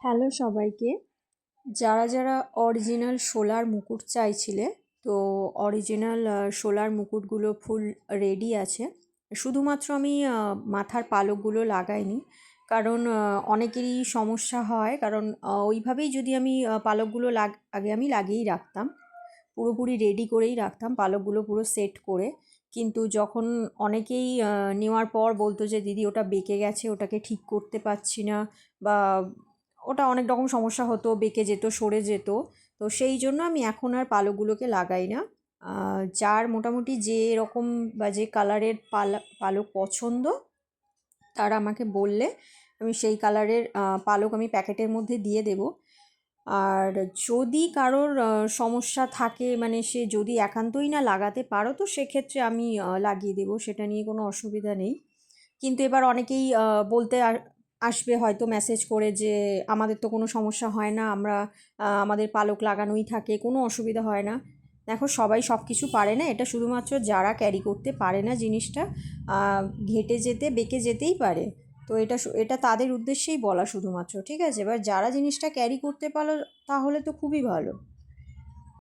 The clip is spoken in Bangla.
হ্যালো সবাইকে। যারা যারা অরিজিনাল শোলার মুকুট চাইছিলে, তো অরিজিনাল শোলার মুকুটগুলো ফুল রেডি আছে। শুধুমাত্র আমি মাথার পালকগুলো লাগাইনি, কারণ অনেকেরই সমস্যা হয়, কারণ ওইভাবেই যদি আমি পালকগুলো আগে আমি লাগিয়েই রাখতাম, পুরোপুরি রেডি করেই রাখতাম পালকগুলো পুরো সেট করে। কিন্তু যখন অনেকেই নেওয়ার পর বলতো যে দিদি ওটা বেঁকে গেছে, ওটাকে ঠিক করতে পারছি না, বা ওটা অনেক রকম সমস্যা হতো, বেঁকে যেত, সরে যেত। তো সেই জন্য আমি এখন আর পালকগুলোকে লাগাই না। যার মোটামুটি যে রকম বা যে কালারের পালক পছন্দ, তারা আমাকে বললে আমি সেই কালারের পালক আমি প্যাকেটের মধ্যে দিয়ে দেব। আর যদি কারোর সমস্যা থাকে, মানে সে যদি একান্তই না লাগাতে পারো, তো সেক্ষেত্রে আমি লাগিয়ে দেবো, সেটা নিয়ে কোনো অসুবিধা নেই। কিন্তু এবার অনেকেই বলতে আসবে হয়তো মেসেজ করে যে আমাদের তো কোনো সমস্যা হয় না, আমরা আমাদের পালক লাগানোই থাকে, কোনো অসুবিধা হয় না। দেখো, সবাই সব কিছু পারে না, এটা শুধুমাত্র যারা ক্যারি করতে পারে না জিনিসটা, ঘেঁটে যেতে বেঁকে যেতেই পারে। তো এটা তাদের উদ্দেশ্যেই বলা শুধুমাত্র, ঠিক আছে? এবার যারা জিনিসটা ক্যারি করতে পারো তাহলে তো খুবই ভালো।